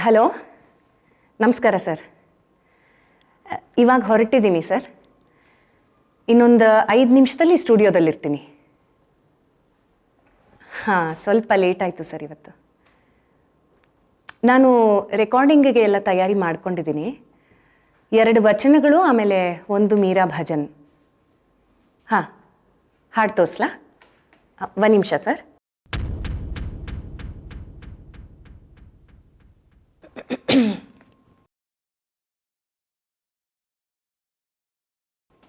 Hello, ನಮಸ್ಕಾರ sir. ಇವಾಗ ಹೊರಟಿದ್ದೀನಿ sir. ಇನ್ನೊಂದು 5 ನಿಮಿಷದಲ್ಲಿ ಸ್ಟುಡಿಯೋದಲ್ಲಿರ್ತೀನಿ. ಹಾಂ, ಸ್ವಲ್ಪ ಲೇಟ್ ಆಯಿತು ಸರ್ ಇವತ್ತು. ನಾನು ರೆಕಾರ್ಡಿಂಗಿಗೆ ಎಲ್ಲ ತಯಾರಿ ಮಾಡ್ಕೊಂಡಿದ್ದೀನಿ. 2 ವಚನಗಳು ಆಮೇಲೆ 1 ಮೀರಾ ಭಜನ್. ಹಾಂ, ಹಾಡು ತೋರಿಸ್ಲಾ? 1 ನಿಮಿಷ ಸರ್.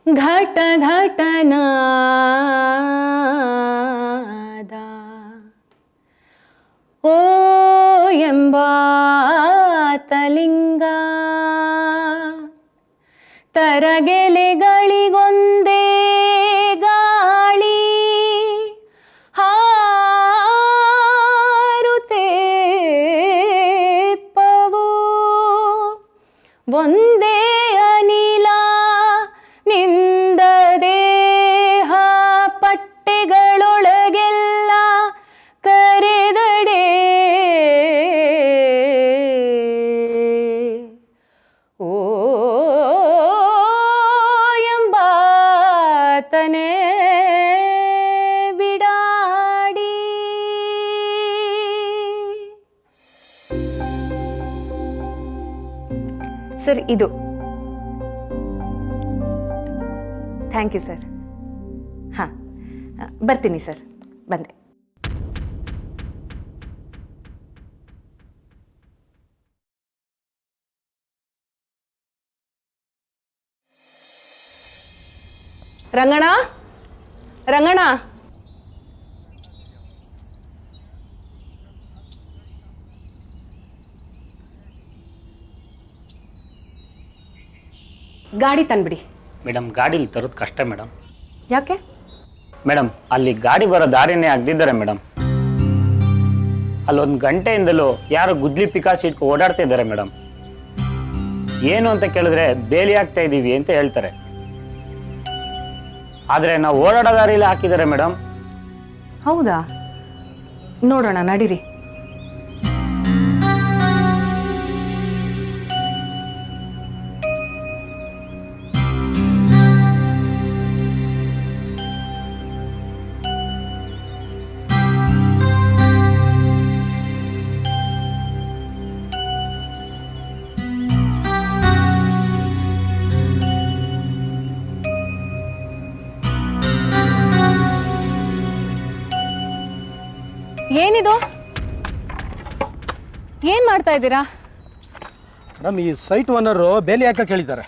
ಘಟ ಘಟನಾದ ಓ ಎಂಬಾತಲಿಂಗ ತರಗೆಲೆಗಳಿಗೊಂದೇ ಗಾಳಿ ಹಾರುತ್ತೇಪ್ಪವು ಒಂದೇ ಅನಿಲ ನಿಂದ ದೇಹ ಪಟ್ಟೆಗಳೊಳಗೆಲ್ಲ ಕರೆದಡೆ ಓ ಎಂಬಾತನೇ ಬಿಡಾಡಿ. ಸರ್, ಇದು ಥ್ಯಾಂಕ್ ಯು ಸರ್. ಹಾಂ, ಬರ್ತೀನಿ ಸರ್. ಬಂದೆ. ರಂಗಣ್ಣ, ರಂಗಣ್ಣ, ಗಾಡಿ ತಂದ್ಬಿಡಿ. ಮೇಡಮ್, ಗಾಡೀಲಿ ತರೋದು ಕಷ್ಟ ಮೇಡಮ್. ಯಾಕೆ ಮೇಡಮ್, ಅಲ್ಲಿ ಗಾಡಿ ಬರೋ ದಾರಿನೇ ಆಗದಿದ್ದಾರೆ ಮೇಡಮ್. ಅಲ್ಲೊಂದು ಗಂಟೆಯಿಂದಲೂ ಯಾರೋ ಗುದ್ಲಿ ಪಿಕಾಸಿ ಇಟ್ಕೊ ಓಡಾಡ್ತಾ ಇದ್ದಾರೆ ಮೇಡಮ್. ಏನು ಅಂತ ಕೇಳಿದ್ರೆ ಬೇಲಿ ಆಗ್ತಾ ಇದ್ದೀವಿ ಅಂತ ಹೇಳ್ತಾರೆ. ಆದರೆ ನಾವು ಓಡಾಡೋ ದಾರಿಯಲ್ಲಿ ಹಾಕಿದ್ದಾರೆ ಮೇಡಮ್. ಹೌದಾ? ನೋಡೋಣ, ನಡೀರಿ. ಏನಿದು? ಏನ್ ಮಾಡ್ತಾ ಇದ್ದೀರಾ? ಮೇಡಮ್, ಈ ಸೈಟ್ ಓನರು ಬೇಲಿ ಯಾಕೆ ಕೇಳಿದ್ದಾರೆ,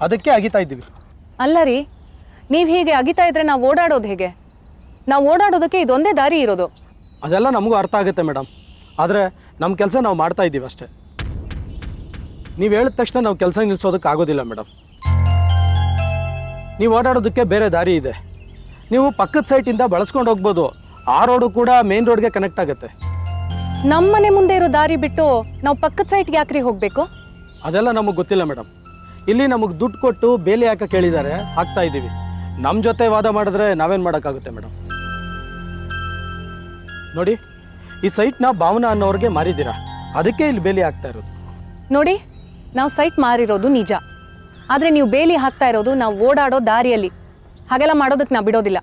ಅದಕ್ಕೆ ಅಗಿತಾ ಇದ್ದೀವಿ. ಅಲ್ಲ ರೀ, ನೀವು ಹೀಗೆ ಅಗಿತಾ ಇದ್ರೆ ನಾವು ಓಡಾಡೋದು ಹೇಗೆ? ನಾವು ಓಡಾಡೋದಕ್ಕೆ ಇದೊಂದೇ ದಾರಿ ಇರೋದು. ಅದೆಲ್ಲ ನಮಗೂ ಅರ್ಥ ಆಗುತ್ತೆ ಮೇಡಮ್, ಆದರೆ ನಮ್ಮ ಕೆಲಸ ನಾವು ಮಾಡ್ತಾ ಇದ್ದೀವಿ ಅಷ್ಟೇ. ನೀವು ಹೇಳಿದ ತಕ್ಷಣ ನಾವು ಕೆಲಸ ನಿಲ್ಲಿಸೋದಕ್ಕೆ ಆಗೋದಿಲ್ಲ ಮೇಡಮ್. ನೀವು ಓಡಾಡೋದಕ್ಕೆ ಬೇರೆ ದಾರಿ ಇದೆ. ನೀವು ಪಕ್ಕದ ಸೈಟಿಂದ ಬಳಸ್ಕೊಂಡು ಹೋಗ್ಬೋದು. ಆ ರೋಡು ಕೂಡ ಮೇನ್ ರೋಡ್ಗೆ ಕನೆಕ್ಟ್ ಆಗುತ್ತೆ. ನಮ್ಮನೆ ಮುಂದೆ ಇರೋ ದಾರಿ ಬಿಟ್ಟು ನಾವು ಪಕ್ಕದ ಸೈಟ್ಗೆ ಯಾಕ್ರಿ ಹೋಗ್ಬೇಕು? ಅದೆಲ್ಲ ನಮಗೆ ಗೊತ್ತಿಲ್ಲ ಮೇಡಮ್. ಇಲ್ಲಿ ನಮಗೆ ದುಡ್ಡು ಕೊಟ್ಟು ಬೇಲಿ ಯಾಕೆ ಕೇಳಿದ್ದಾರೆ, ಹಾಕ್ತಾ ಇದ್ದೀವಿ. ನಮ್ಮ ಜೊತೆ ವಾದ ಮಾಡಿದ್ರೆ ನಾವೇನು ಮಾಡೋಕ್ಕಾಗುತ್ತೆ ಮೇಡಮ್? ನೋಡಿ, ಈ ಸೈಟ್ನ ಭಾವನಾ ಅನ್ನೋರಿಗೆ ಮಾರಿದ್ದೀರಾ, ಅದಕ್ಕೆ ಇಲ್ಲಿ ಬೇಲಿ ಹಾಕ್ತಾ ಇರೋದು. ನೋಡಿ, ನಾವು ಸೈಟ್ ಮಾರಿರೋದು ನಿಜ, ಆದರೆ ನೀವು ಬೇಲಿ ಹಾಕ್ತಾ ಇರೋದು ನಾವು ಓಡಾಡೋ ದಾರಿಯಲ್ಲಿ. ಹಾಗೆಲ್ಲ ಮಾಡೋದಕ್ಕೆ ನಾವು ಬಿಡೋದಿಲ್ಲ.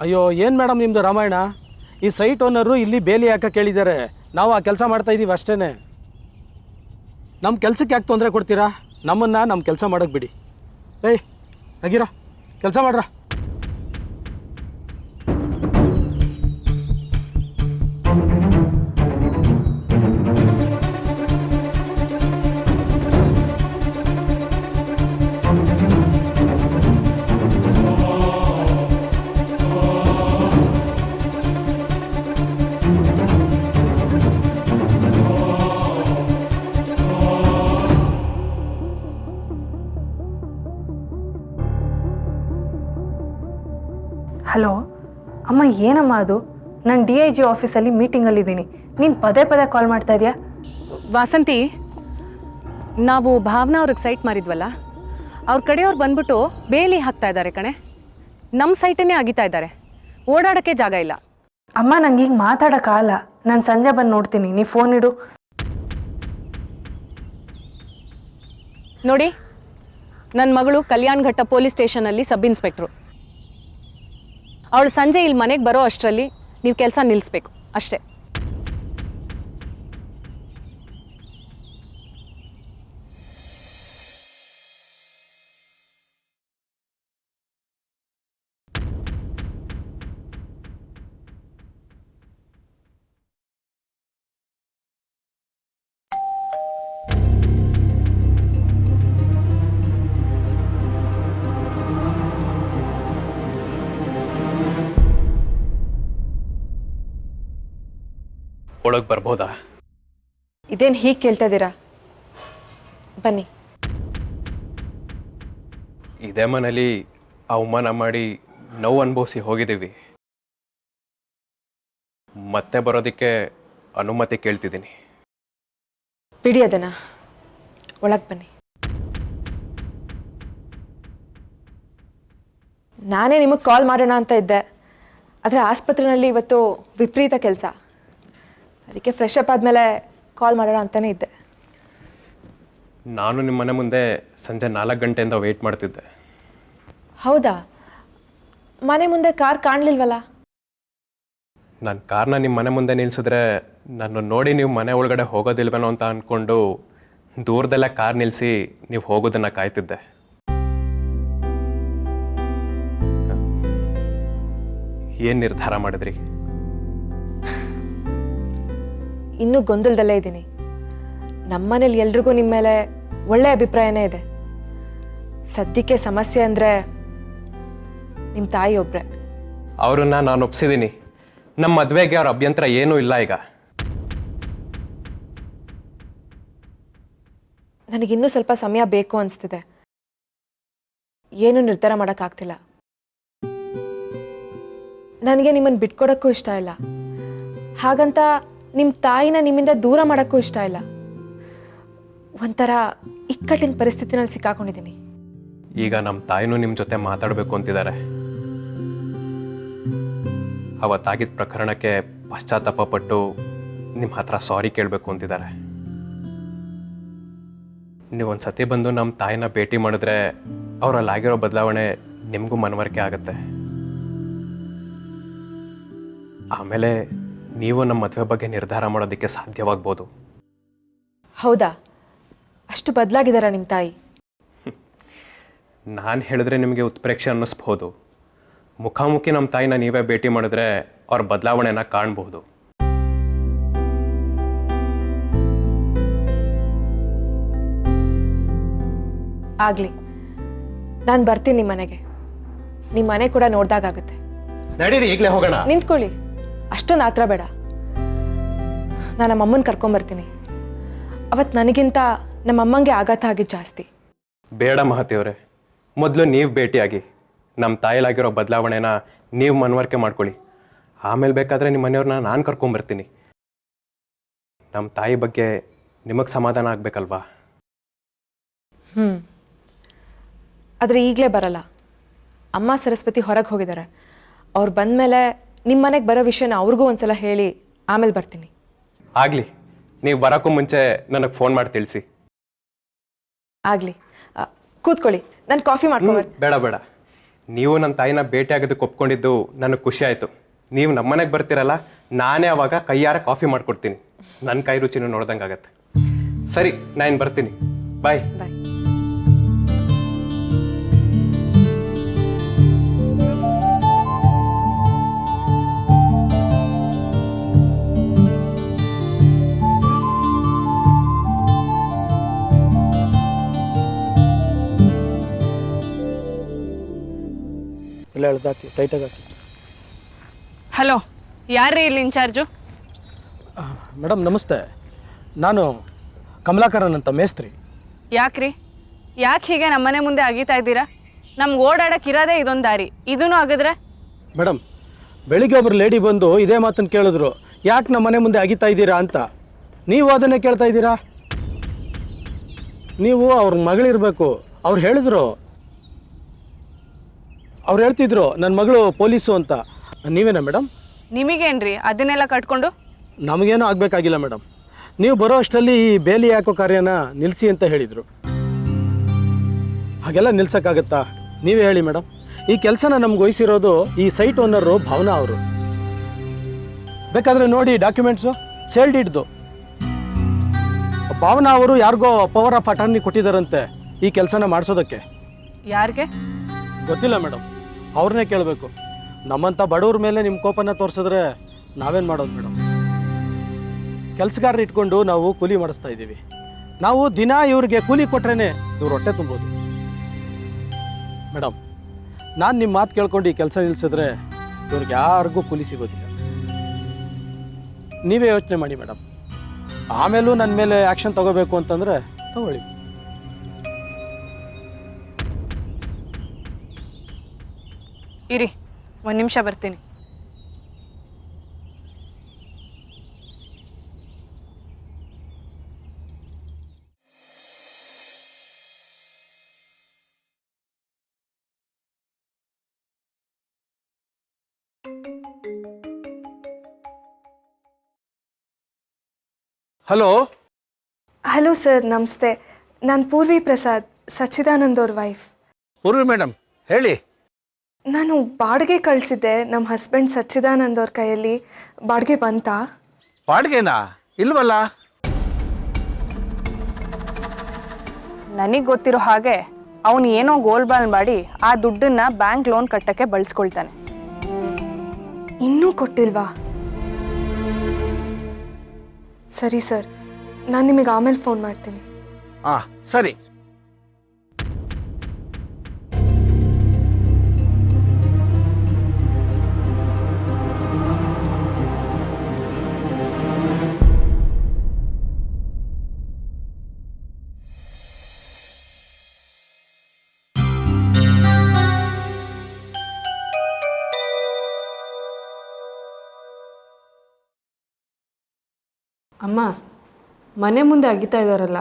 ಅಯ್ಯೋ, ಏನು ಮೇಡಮ್ ನಿಮ್ಮದು ರಾಮಾಯಣ? ಈ ಸೈಟ್ ಓನರು ಇಲ್ಲಿ ಬೇಲಿ ಯಾಕೆ ಕೇಳಿದ್ದಾರೆ, ನಾವು ಆ ಕೆಲಸ ಮಾಡ್ತಾ ಇದ್ದೀವಿ ಅಷ್ಟೇ. ನಮ್ಮ ಕೆಲಸಕ್ಕೆ ಯಾಕೆ ತೊಂದರೆ ಕೊಡ್ತೀರಾ? ನಮ್ಮನ್ನು ನಮ್ಮ ಕೆಲಸ ಮಾಡೋಕ್ಕೆ ಬಿಡಿ. ಏಯ್ ಆಗಿರ ಕೆಲಸ ಮಾಡ್ರ. ಹಲೋ ಅಮ್ಮ, ಏನಮ್ಮ ಅದು? ನಾನು DIG ಆಫೀಸಲ್ಲಿ ಮೀಟಿಂಗಲ್ಲಿದ್ದೀನಿ. ನೀನು ಪದೇ ಪದೇ ಕಾಲ್ ಮಾಡ್ತಾ ಇದೆಯಾ? ವಾಸಂತಿ, ನಾವು ಭಾವನಾ ಅವ್ರಿಗೆ ಸೈಟ್ ಮಾರಿದ್ವಲ್ಲ, ಅವ್ರ ಕಡೆಯವ್ರು ಬಂದ್ಬಿಟ್ಟು ಬೇಲಿ ಹಾಕ್ತಾ ಇದ್ದಾರೆ ಕಣೆ. ನಮ್ಮ ಸೈಟನ್ನೇ ಅಗಿತಾ ಇದ್ದಾರೆ. ಓಡಾಡೋಕ್ಕೆ ಜಾಗ ಇಲ್ಲ. ಅಮ್ಮ, ನಂಗೆ ಈಗ ಮಾತಾಡೋಕ್ಕಾಗಲ್ಲ. ನಾನು ಸಂಜೆ ಬಂದು ನೋಡ್ತೀನಿ. ನೀ ಫೋನ್ ಇಡು. ನೋಡಿ, ನನ್ನ ಮಗಳು ಕಲ್ಯಾಣ್ ಘಟ್ಟ ಪೊಲೀಸ್ ಸ್ಟೇಷನಲ್ಲಿ ಸಬ್ ಇನ್ಸ್ಪೆಕ್ಟ್ರು. ಅವಳು ಸಂಜೆ ಇಲ್ಲಿ ಮನೆಗೆ ಬರೋ ಅಷ್ಟರಲ್ಲಿ ನೀವು ಕೆಲಸ ನಿಲ್ಲಿಸ್ಬೇಕು ಅಷ್ಟೇ. ಒಳಗೆ ಬರ್ಬೋದಾ? ಇದೇನು ಹೀಗೆ ಕೇಳ್ತಾ ಇದ್ದೀರಾ? ಬನ್ನಿ. ಇದೇ ಮನೇಲಿ ಅವಮಾನ ಮಾಡಿ ನೋವು ಅನುಭವಿಸಿ ಹೋಗಿದ್ದೀವಿ. ಮತ್ತೆ ಬರೋದಕ್ಕೆ ಅನುಮತಿ ಕೇಳ್ತಿದ್ದೀನಿ. ಬಿಡಿ ಅದನ್ನ, ಒಳಗೆ ಬನ್ನಿ. ನಾನೇ ನಿಮಗೆ ಕಾಲ್ ಮಾಡೋಣ ಅಂತ ಇದ್ದೆ, ಆದರೆ ಆಸ್ಪತ್ರೆಯಲ್ಲಿ ಇವತ್ತು ವಿಪರೀತ ಕೆಲಸ, ಅದಕ್ಕೆ ಫ್ರೆಶ್ ಅಪ್ ಆದಮೇಲೆ ಕಾಲ್ ಮಾಡೋಣ ಅಂತಲೇ ಇದ್ದೆ. ನಾನು ನಿಮ್ಮ ಮನೆ ಮುಂದೆ ಸಂಜೆ 4 ಗಂಟೆಯಿಂದ ವೆಯ್ಟ್ ಮಾಡ್ತಿದ್ದೆ. ಹೌದಾ? ಮನೆ ಮುಂದೆ ಕಾರ್ ಕಾಣಲಿಲ್ವಲ್ಲ? ನನ್ನ ಕಾರ್ನ ನಿಮ್ಮ ಮನೆ ಮುಂದೆ ನಿಲ್ಲಿಸಿದ್ರೆ ನನ್ನ ನೋಡಿ ನೀವು ಮನೆ ಒಳಗಡೆ ಹೋಗೋದಿಲ್ವೇನೋ ಅಂತ ಅಂದ್ಕೊಂಡು ದೂರದಲ್ಲೇ ಕಾರ್ ನಿಲ್ಲಿಸಿ ನೀವು ಹೋಗೋದನ್ನು ಕಾಯ್ತಿದ್ದೆ. ಏನು ನಿರ್ಧಾರ ಮಾಡಿದ್ರಿ? ಇನ್ನೂ ಗೊಂದಲದಲ್ಲೇ ಇದ್ದೀನಿ. ನಮ್ಮನೇಲಿ ಎಲ್ರಿಗೂ ನಿಮ್ಮ ಮೇಲೆ ಒಳ್ಳೆಯ ಅಭಿಪ್ರಾಯನೇ ಇದೆ. ಸದ್ಯಕ್ಕೆ ಸಮಸ್ಯೆ ಅಂದರೆ ನಿಮ್ಮ ತಾಯಿ ಒಬ್ಬರೇ. ಅವ್ರನ್ನ ನಾನು ಒಪ್ಸಿದ್ದೀನಿ. ನಮ್ಮ ಮದುವೆಗೆ ಅವ್ರ ಅಭ್ಯಂತರ ಏನೂ ಇಲ್ಲ. ಈಗ ನನಗಿನ್ನೂ ಸ್ವಲ್ಪ ಸಮಯ ಬೇಕು ಅನಿಸ್ತಿದೆ. ಏನೂ ನಿರ್ಧಾರ ಮಾಡೋಕ್ಕಾಗ್ತಿಲ್ಲ. ನನಗೆ ನಿಮ್ಮನ್ನು ಬಿಟ್ಕೊಡೋಕ್ಕೂ ಇಷ್ಟ ಇಲ್ಲ, ಹಾಗಂತ ನಿಮ್ಮ ತಾಯಿನ ನಿಮ್ಮಿಂದ ದೂರ ಮಾಡೋಕ್ಕೂ ಇಷ್ಟ ಇಲ್ಲ. ಒಂಥರ ಇಕ್ಕಟ್ಟಿನ ಪರಿಸ್ಥಿತಿನಲ್ಲಿ ಸಿಕ್ಕಾಕೊಂಡಿದ್ದೀನಿ. ಈಗ ನಮ್ಮ ತಾಯಿನೂ ನಿಮ್ಮ ಜೊತೆ ಮಾತಾಡಬೇಕು ಅಂತಿದ್ದಾರೆ. ಅವತ್ತಾಗಿದ್ದ ಪ್ರಕರಣಕ್ಕೆ ಪಶ್ಚಾತ್ತಾಪ ಪಟ್ಟು ನಿಮ್ಮ ಹತ್ರ ಸಾರಿ ಕೇಳಬೇಕು ಅಂತಿದ್ದಾರೆ. ನೀವು ಒಂದು ಸತಿ ಬಂದು ನಮ್ಮ ತಾಯಿನ ಭೇಟಿ ಮಾಡಿದ್ರೆ ಅವರಲ್ಲಾಗಿರೋ ಬದಲಾವಣೆ ನಿಮಗೂ ಮನವರಿಕೆ ಆಗುತ್ತೆ. ಆಮೇಲೆ ನೀವು ನಮ್ಮ ಮದುವೆ ಬಗ್ಗೆ ನಿರ್ಧಾರ ಮಾಡೋದಕ್ಕೆ ಸಾಧ್ಯವಾಗ್ಬೋದು. ಹೌದಾ? ಅಷ್ಟು ಬದಲಾಗಿದ್ದಾರಾ ನಿಮ್ಮ ತಾಯಿ? ನಾನು ಹೇಳಿದ್ರೆ ನಿಮಗೆ ಉತ್ಪ್ರೇಕ್ಷೆ ಅನ್ನಿಸ್ಬೋದು. ಮುಖಾಮುಖಿ ನಮ್ಮ ತಾಯಿನ ನೀವೇ ಭೇಟಿ ಮಾಡಿದ್ರೆ ಅವ್ರ ಬದಲಾವಣೆನ ಕಾಣಬಹುದು. ಆಗಲಿ, ನಾನು ಬರ್ತೀನಿ ನಿಮ್ಮ ಮನೆಗೆ. ನಿಮ್ಮ ಮನೆ ಕೂಡ ನೋಡ್ದಾಗುತ್ತೆ. ನಡೀರಿ, ಈಗಲೇ ಹೋಗೋಣ. ನಿಂತ್ಕೊಳ್ಳಿ, ಅಷ್ಟೊಂದು ಆತ್ರ ಬೇಡ. ನಾನು ನಮ್ಮಮ್ಮನ ಕರ್ಕೊಂಬರ್ತೀನಿ. ಅವತ್ತು ನನಗಿಂತ ನಮ್ಮಮ್ಮಂಗೆ ಆಘಾತ ಆಗಿದ್ದು ಜಾಸ್ತಿ. ಬೇಡ ಮಹತಿಯವರೇ, ಮೊದಲು ನೀವು ಭೇಟಿಯಾಗಿ ನಮ್ಮ ತಾಯಿಲಾಗಿರೋ ಬದಲಾವಣೆನ ನೀವು ಮನವರಿಕೆ ಮಾಡ್ಕೊಳ್ಳಿ. ಆಮೇಲೆ ಬೇಕಾದರೆ ನಿಮ್ಮ ಮನೆಯವ್ರನ್ನ ನಾನು ಕರ್ಕೊಂಬರ್ತೀನಿ. ನಮ್ಮ ತಾಯಿ ಬಗ್ಗೆ ನಿಮಗೆ ಸಮಾಧಾನ ಆಗಬೇಕಲ್ವಾ? ಆದರೆ ಈಗಲೇ ಬರಲ್ಲ. ಅಮ್ಮ ಸರಸ್ವತಿ ಹೊರಗೆ ಹೋಗಿದ್ದಾರೆ. ಅವ್ರು ಬಂದಮೇಲೆ ನಿಮ್ಮ ಮನೆಗೆ ಬರೋ ವಿಷಯನ ಅವ್ರಿಗೂ ಒಂದ್ಸಲ ಹೇಳಿ ಆಮೇಲೆ ಬರ್ತೀನಿ. ಆಗಲಿ, ನೀವು ಬರೋಕ್ಕೂ ಮುಂಚೆ ನನಗೆ ಫೋನ್ ಮಾಡಿ ತಿಳಿಸಿ. ಆಗಲಿ, ಕೂತ್ಕೊಳ್ಳಿ, ನಾನು ಕಾಫಿ ಮಾಡ್ಕೊಂಬರ್ತೀನಿ. ಬೇಡ ಬೇಡ, ನೀವು ನನ್ನ ತಾಯಿನ ಭೇಟಿ ಆಗೋದಕ್ಕೆ ಒಪ್ಕೊಂಡಿದ್ದು ನನಗೆ ಖುಷಿ ಆಯಿತು. ನೀವು ನಮ್ಮ ಮನೆಗೆ ಬರ್ತೀರಲ್ಲ, ನಾನೇ ಅವಾಗ ಕೈಯಾರ ಕಾಫಿ ಮಾಡಿಕೊಡ್ತೀನಿ. ನನ್ನ ಕೈ ರುಚಿನೂ ನೋಡ್ದಂಗೆ ಆಗತ್ತೆ. ಸರಿ, ನಾನು ಬರ್ತೀನಿ. ಬಾಯ್ ಬಾಯ್. ಇಲ್ಲ ಹೇಳ್ದಾಕಿ ಟೈಟಾಗಿ ಹಾಕಿ. ಹಲೋ, ಯಾರ್ರೀ ಇಲ್ಲಿ ಇನ್ಚಾರ್ಜು? ಮೇಡಮ್ ನಮಸ್ತೆ, ನಾನು ಕಮಲಾಕರನ್ ಅಂತ ಮೇಸ್ತ್ರಿ. ಯಾಕ್ರಿ, ಯಾಕೆ ಹೀಗೆ ನಮ್ಮನೆ ಮುಂದೆ ಅಗೀತಾ ಇದ್ದೀರಾ? ನಮ್ಗೆ ಓಡಾಡಕ್ಕೆ ಇರೋದೇ ಇದೊಂದು ದಾರಿ, ಇದೂ ಆಗಿದ್ರೆ? ಮೇಡಮ್, ಬೆಳಿಗ್ಗೆ ಒಬ್ರು ಲೇಡಿ ಬಂದು ಇದೇ ಮಾತನ್ನು ಕೇಳಿದ್ರು, ಯಾಕೆ ನಮ್ಮ ಮನೆ ಮುಂದೆ ಅಗಿತಾ ಇದ್ದೀರಾ ಅಂತ. ನೀವು ಅದನ್ನೇ ಕೇಳ್ತಾ ಇದ್ದೀರಾ? ನೀವು ಅವ್ರ ಮಗಳಿರಬೇಕು. ಅವ್ರು ಹೇಳಿದ್ರು, ಅವ್ರು ಹೇಳ್ತಿದ್ರು ನನ್ನ ಮಗಳು ಪೊಲೀಸು ಅಂತ. ನೀವೇನಾ ಮೇಡಮ್? ನಿಮಗೇನ್ರಿ ಅದನ್ನೆಲ್ಲ ಕಟ್ಕೊಂಡು? ನಮಗೇನೂ ಆಗಬೇಕಾಗಿಲ್ಲ ಮೇಡಮ್. ನೀವು ಬರೋ ಅಷ್ಟರಲ್ಲಿ ಈ ಬೇಲಿ ಹಾಕೋ ಕಾರ್ಯನ ನಿಲ್ಲಿಸಿ ಅಂತ ಹೇಳಿದರು. ಹಾಗೆಲ್ಲ ನಿಲ್ಸೋಕ್ಕಾಗತ್ತಾ? ನೀವೇ ಹೇಳಿ ಮೇಡಮ್. ಈ ಕೆಲಸನ ನಮ್ಗೆ ವಹಿಸಿರೋದು ಈ ಸೈಟ್ ಓನರು ಭಾವನಾ ಅವರು. ಬೇಕಾದರೆ ನೋಡಿ ಡಾಕ್ಯುಮೆಂಟ್ಸು, ಸೇಲ್ ಡೀಡ್ದು. ಭಾವನಾ ಅವರು ಯಾರಿಗೋ ಪವರ್ ಆಫ್ ಅಟಾರ್ನಿ ಕೊಟ್ಟಿದ್ದಾರಂತೆ ಈ ಕೆಲಸನ ಮಾಡಿಸೋದಕ್ಕೆ. ಯಾರಿಗೆ? ಗೊತ್ತಿಲ್ಲ ಮೇಡಮ್, ಅವ್ರನ್ನೇ ಕೇಳಬೇಕು. ನಮ್ಮಂಥ ಬಡವ್ರ ಮೇಲೆ ನಿಮ್ಮ ಕೋಪನ ತೋರಿಸಿದ್ರೆ ನಾವೇನು ಮಾಡೋದು ಮೇಡಮ್? ಕೆಲಸಗಾರರು ಇಟ್ಕೊಂಡು ನಾವು ಕೂಲಿ ಮಾಡಿಸ್ತಾ ಇದ್ದೀವಿ. ನಾವು ದಿನ ಇವ್ರಿಗೆ ಕೂಲಿ ಕೊಟ್ರೇನೆ ಇವ್ರ ಹೊಟ್ಟೆ ತುಂಬೋದು. ಮೇಡಮ್, ನಾನು ನಿಮ್ಮ ಮಾತು ಕೇಳ್ಕೊಂಡು ಈ ಕೆಲಸ ನಿಲ್ಲಿಸಿದ್ರೆ ಇವ್ರಿಗೆ ಯಾರಿಗೂ ಕೂಲಿ ಸಿಗೋದಿಲ್ಲ. ನೀವೇ ಯೋಚನೆ ಮಾಡಿ ಮೇಡಮ್. ಆಮೇಲೂ ನನ್ನ ಮೇಲೆ ಆ್ಯಕ್ಷನ್ ತಗೋಬೇಕು ಅಂತಂದರೆ ತಗೊಳ್ಳಿ. ಇರಿ, ಒಂದು ನಿಮಿಷ ಬರ್ತೀನಿ. ಹಲೋ. ಹಲೋ ಸರ್, ನಮಸ್ತೆ. ನಾನು ಪೂರ್ವಿ ಪ್ರಸಾದ್, ಸಚ್ಚಿದಾನಂದ್ ಅವ್ರ ವೈಫ್. ಪೂರ್ವಿ ಮೇಡಮ್, ಹೇಳಿ. ನಾನು ಬಾಡಿಗೆ ಕಳಿಸಿದ್ದೆ ನಮ್ಮ ಹಸ್ಬೆಂಡ್ ಸಚ್ಚಿದಾನಂದ್ ಅವ್ರ ಕೈಯಲ್ಲಿ. ಬಾಡಿಗೆ ಬಂತಾ? ಬಾಡಿಗೆನಾ? ಇಲ್ವಲ್ಲ. ನನಗೆ ಗೊತ್ತಿರೋ ಹಾಗೆ ಅವನು ಏನೋ ಗೋಲ್ಮಾಲ್ ಮಾಡಿ ಆ ದುಡ್ಡನ್ನ ಬ್ಯಾಂಕ್ ಲೋನ್ ಕಟ್ಟಕ್ಕೆ ಬಳಸ್ಕೊಳ್ತಾನೆ. ಇನ್ನೂ ಕೊಟ್ಟಿಲ್ವಾ? ಸರಿ ಸರ್, ನಾನು ನಿಮಗೆ ಆಮೇಲೆ ಫೋನ್ ಮಾಡ್ತೀನಿ. ಸರಿ. ಅಮ್ಮ, ಮನೆ ಮುಂದೆ ಅಗಿತಾ ಇದ್ದಾರಲ್ಲ,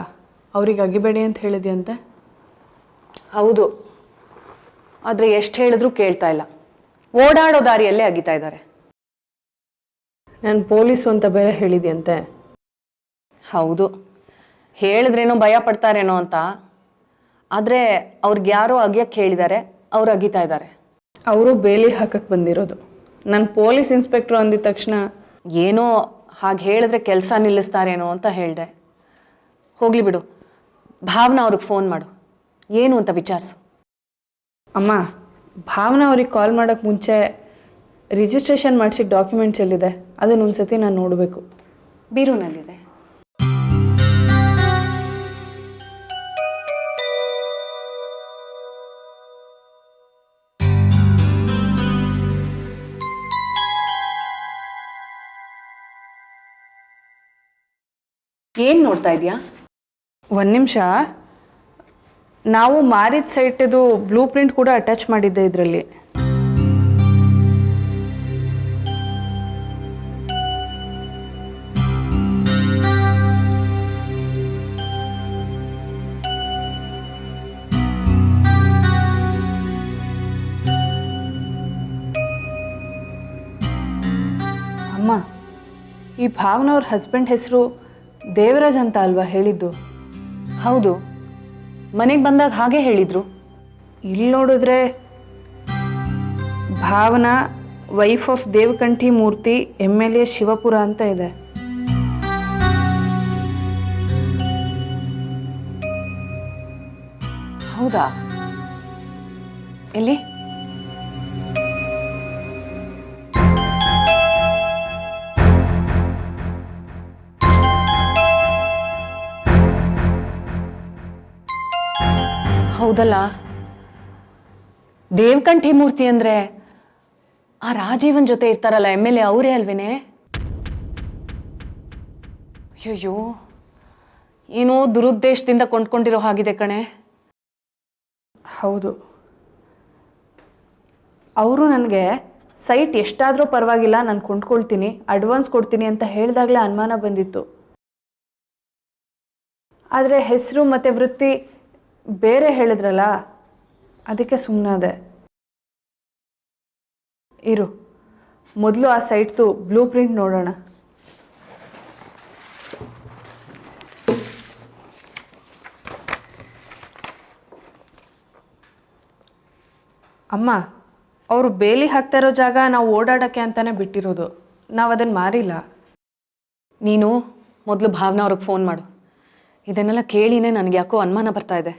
ಅವ್ರಿಗೆ ಅಗಿಬೇಡಿ ಅಂತ ಹೇಳಿದ್ಯಂತೆ. ಹೌದು, ಆದರೆ ಎಷ್ಟು ಹೇಳಿದ್ರೂ ಕೇಳ್ತಾ ಇಲ್ಲ. ಓಡಾಡೋ ದಾರಿಯಲ್ಲೇ ಅಗಿತಾ ಇದ್ದಾರೆ. ನಾನು ಪೊಲೀಸು ಅಂತ ಬೇರೆ ಹೇಳಿದ್ಯಂತೆ. ಹೌದು, ಹೇಳಿದ್ರೇನೋ ಭಯ ಪಡ್ತಾರೇನೋ ಅಂತ. ಆದರೆ ಅವ್ರಿಗೆ ಯಾರೋ ಅಗಿಯಕ್ಕೆ ಹೇಳಿದ್ದಾರೆ, ಅವ್ರು ಅಗಿತಾ ಇದ್ದಾರೆ. ಅವರು ಬೇಲಿ ಹಾಕಕ್ಕೆ ಬಂದಿರೋದು. ನಾನು ಪೊಲೀಸ್ ಇನ್ಸ್ಪೆಕ್ಟ್ರು ಅಂದಿದ ತಕ್ಷಣ ಏನೋ ಹಾಗೆ ಹೇಳಿದ್ರೆ ಕೆಲಸ ನಿಲ್ಲಿಸ್ತಾರೇನೋ ಅಂತ ಹೇಳಿದೆ. ಹೋಗ್ಲಿ ಬಿಡು, ಭಾವನಾ ಅವ್ರಿಗೆ ಫೋನ್ ಮಾಡು, ಏನು ಅಂತ ವಿಚಾರಿಸು. ಅಮ್ಮ, ಭಾವನಾ ಅವ್ರಿಗೆ ಕಾಲ್ ಮಾಡೋಕ್ಕೆ ಮುಂಚೆ ರಿಜಿಸ್ಟ್ರೇಷನ್ ಮಾಡಿಸಿದ ಡಾಕ್ಯುಮೆಂಟ್ಸ್ ಎಲ್ಲಿದೆ ಅದನ್ನು ಒಂದ್ಸತಿ ನಾನು ನೋಡಬೇಕು. ಬೀರೂನಲ್ಲಿದೆ. ಏನು ನೋಡ್ತಾ ಇದೆಯಾ? ಒಂದು ನಿಮಿಷ. ನಾವು ಮಾರಿದ ಸೈಟದು ಬ್ಲೂ ಪ್ರಿಂಟ್ ಕೂಡ ಅಟ್ಯಾಚ್ ಮಾಡಿದ್ದೆ ಇದರಲ್ಲಿ. ಅಮ್ಮ, ಈ ಭಾವನಾ ಅವ್ರ ಹಸ್ಬೆಂಡ್ ಹೆಸರು ದೇವರಾಜ್ ಅಂತ ಅಲ್ವಾ ಹೇಳಿದ್ದು? ಹೌದು, ಮನೆಗೆ ಬಂದಾಗ ಹಾಗೆ ಹೇಳಿದ್ರು. ಇಲ್ಲಿ ನೋಡಿದ್ರೆ Bhavana wife of Devakanthi Murthy MLA Shivapura ಅಂತ ಇದೆ. ಹೌದಾ? ಎಲ್ಲಿ? ಹೌದಲ್ಲ, ದೇವಕಂಠಿ ಮೂರ್ತಿ ಅಂದ್ರೆ ಆ ರಾಜೀವನ್ ಜೊತೆ ಇರ್ತಾರಲ್ಲ MLA, ಅವರೇ ಅಲ್ವೇನೆ? ಅಯ್ಯೋ, ಏನೋ ದುರುದ್ದೇಶದಿಂದ ಕೊಂಡ್ಕೊಂಡಿರೋ ಹಾಗಿದೆ ಕಣೆ. ಹೌದು, ಅವರು ನನಗೆ ಸೈಟ್ ಎಷ್ಟಾದರೂ ಪರವಾಗಿಲ್ಲ, ನಾನು ಕೊಂಡ್ಕೊಳ್ತೀನಿ, ಅಡ್ವಾನ್ಸ್ ಕೊಡ್ತೀನಿ ಅಂತ ಹೇಳಿದಾಗಲೇ ಅನುಮಾನ ಬಂದಿತ್ತು. ಆದರೆ ಹೆಸರು ಮತ್ತು ವೃತ್ತಿ ಬೇರೆ ಹೇಳಿದ್ರಲ್ಲ, ಅದಕ್ಕೆ ಸುಮ್ಮನಾದೆ. ಇರು, ಮೊದಲು ಆ ಸೈಟ್ದು ಬ್ಲೂ ಪ್ರಿಂಟ್ ನೋಡೋಣ. ಅಮ್ಮ ಅವರು ಬೇಲಿ ಹಾಕ್ತಾ ಇರೋ ಜಾಗ ನಾವು ಓಡಾಡೋಕ್ಕೆ ಅಂತಲೇ ಬಿಟ್ಟಿರೋದು, ನಾವು ಅದನ್ನು ಮಾರಿಲ್ಲ. ನೀನು ಮೊದಲು ಭಾವನಾ ಅವ್ರಿಗೆ ಫೋನ್ ಮಾಡು. ಇದನ್ನೆಲ್ಲ ಕೇಳಿನೇ ನನಗೆ ಯಾಕೋ ಅನುಮಾನ ಬರ್ತಾ ಇದೆ.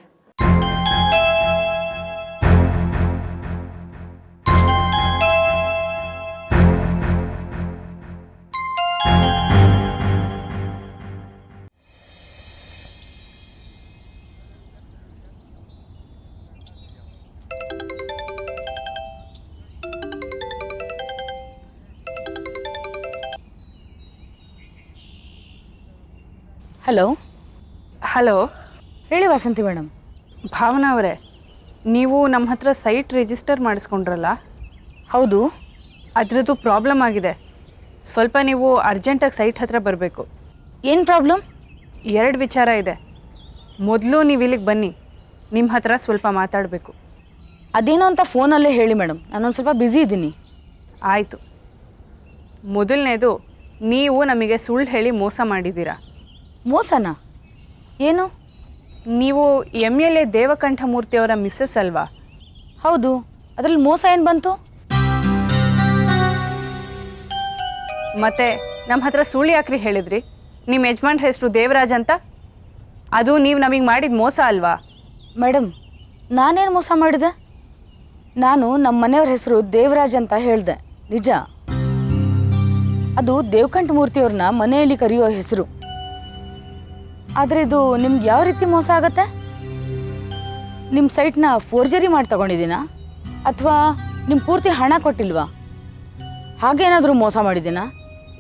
ಹಲೋ ಹಲೋ, ಹೇಳಿ ವಾಸಂತಿ ಮೇಡಮ್. ಭಾವನಾ ಅವರೇ, ನೀವು ನಮ್ಮ ಹತ್ರ ಸೈಟ್ ರಿಜಿಸ್ಟರ್ ಮಾಡಿಸ್ಕೊಂಡ್ರಲ್ಲ, ಹೌದು. ಅದರದ್ದು ಪ್ರಾಬ್ಲಮ್ ಆಗಿದೆ. ಸ್ವಲ್ಪ ನೀವು ಅರ್ಜೆಂಟಾಗಿ ಸೈಟ್ ಹತ್ರ ಬರಬೇಕು. ಏನು ಪ್ರಾಬ್ಲಮ್? 2 ವಿಚಾರ ಇದೆ. ಮೊದಲು ನೀವು ಇಲ್ಲಿಗೆ ಬನ್ನಿ, ನಿಮ್ಮ ಹತ್ರ ಸ್ವಲ್ಪ ಮಾತಾಡಬೇಕು. ಅದೇನೋ ಅಂತ ಫೋನಲ್ಲೇ ಹೇಳಿ ಮೇಡಮ್, ನಾನೊಂದು ಸ್ವಲ್ಪ ಬ್ಯುಸಿ ಇದ್ದೀನಿ. ಆಯಿತು. ಮೊದಲನೇದು, ನೀವು ನಮಗೆ ಸುಳ್ಳು ಹೇಳಿ ಮೋಸ ಮಾಡಿದ್ದೀರಾ. ಮೋಸನಾ? ಏನು? ನೀವು MLA ದೇವಕಂಠಮೂರ್ತಿಯವರ ಮಿಸ್ಸಸ್ ಅಲ್ವಾ? ಹೌದು. ಅದರಲ್ಲಿ ಮೋಸ ಏನು ಬಂತು? ಮತ್ತೆ ನಮ್ಮ ಹತ್ರ ಸುಳ್ಳು ಯಾಕ್ರಿ ಹೇಳಿದ್ರಿ? ನಿಮ್ಮ ಯಜಮಾನ್ರ ಹೆಸರು ದೇವರಾಜ್ ಅಂತ. ಅದು ನೀವು ನಮಗೆ ಮಾಡಿದ ಮೋಸ ಅಲ್ವಾ? ಮೇಡಮ್, ನಾನೇನು ಮೋಸ ಮಾಡಿದೆ? ನಾನು ನಮ್ಮ ಮನೆಯವ್ರ ಹೆಸರು ದೇವರಾಜ್ ಅಂತ ಹೇಳಿದೆ, ನಿಜ. ಅದು ದೇವಕಂಠಮೂರ್ತಿಯವ್ರನ್ನ ಮನೆಯಲ್ಲಿ ಕರೆಯೋ ಹೆಸರು. ಆದರೆ ಇದು ನಿಮ್ಗೆ ಯಾವ ರೀತಿ ಮೋಸ ಆಗತ್ತೆ? ನಿಮ್ಮ ಸೈಟ್ನ ಫೋರ್ಜರಿ ಮಾಡಿ ತಗೊಂಡಿದ್ದೀನಾ? ಅಥವಾ ನಿಮ್ಮ ಪೂರ್ತಿ ಹಣ ಕೊಟ್ಟಿಲ್ವಾ? ಹಾಗೇನಾದರೂ ಮೋಸ ಮಾಡಿದ್ದೀನಾ?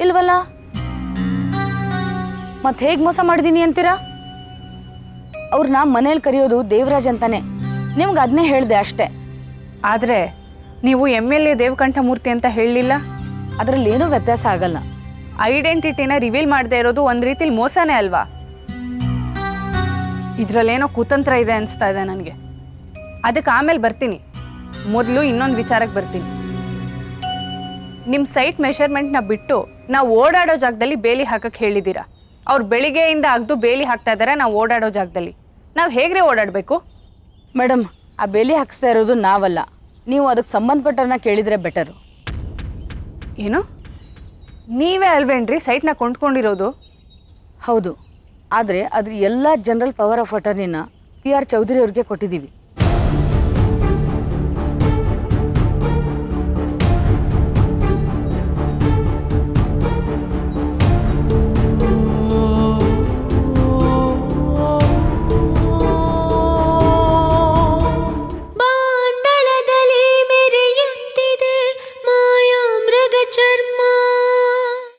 ಇಲ್ವಲ್ಲ. ಮತ್ತೆ ಹೇಗೆ ಮೋಸ ಮಾಡಿದ್ದೀನಿ ಅಂತೀರಾ? ಅವ್ರನ್ನ ಮನೇಲಿ ಕರೆಯೋದು ದೇವರಾಜ್ ಅಂತಾನೆ. ನಿಮ್ಗೆ ಅದನ್ನೇ ಹೇಳಿದೆ ಅಷ್ಟೇ. ಆದರೆ ನೀವು MLA ದೇವಕಂಠಮೂರ್ತಿ ಅಂತ ಹೇಳಲಿಲ್ಲ. ಅದರಲ್ಲಿ ಏನೂ ವ್ಯತ್ಯಾಸ ಆಗಲ್ಲ. ಐಡೆಂಟಿಟಿನ ರಿವೀಲ್ ಮಾಡದೇ ಇರೋದು ಒಂದು ರೀತಿಲಿ ಮೋಸನೇ ಅಲ್ವಾ? ಇದರಲ್ಲೇನೋ ಕುತಂತ್ರ ಇದೆ ಅನಿಸ್ತಾ ಇದೆ ನನಗೆ. ಅದಕ್ಕೆ ಆಮೇಲೆ ಬರ್ತೀನಿ. ಮೊದಲು ಇನ್ನೊಂದು ವಿಚಾರಕ್ಕೆ ಬರ್ತೀನಿ. ನಿಮ್ಮ ಸೈಟ್ ಮೆಷರ್ಮೆಂಟ್ನ ಬಿಟ್ಟು ನಾವು ಓಡಾಡೋ ಜಾಗದಲ್ಲಿ ಬೇಲಿ ಹಾಕಕ್ಕೆ ಹೇಳಿದ್ದೀರಾ. ಅವ್ರು ಬೆಳಿಗ್ಗೆಯಿಂದ ಅಗ್ದು ಬೇಲಿ ಹಾಕ್ತಾ ಇದ್ದಾರೆ ನಾವು ಓಡಾಡೋ ಜಾಗದಲ್ಲಿ. ನಾವು ಹೇಗ್ರಿ ಓಡಾಡಬೇಕು? ಮೇಡಮ್, ಆ ಬೇಲಿ ಹಾಕಿಸ್ತಾ ಇರೋದು ನಾವಲ್ಲ. ನೀವು ಅದಕ್ಕೆ ಸಂಬಂಧಪಟ್ಟವ್ರನ್ನ ಕೇಳಿದರೆ ಬೆಟರು. ಏನು? ನೀವೇ ಅಲ್ವೇನ್ರಿ ಸೈಟ್ನ ಕೊಂಡ್ಕೊಂಡಿರೋದು? ಹೌದು. ಆದರೆ ಅದ್ರ ಎಲ್ಲ ಜನರಲ್ ಪವರ್ ಆಫ್ ಅಟರ್ನಿನ PR ಚೌಧರಿ ಅವ್ರಿಗೆ ಕೊಟ್ಟಿದ್ದೀವಿ.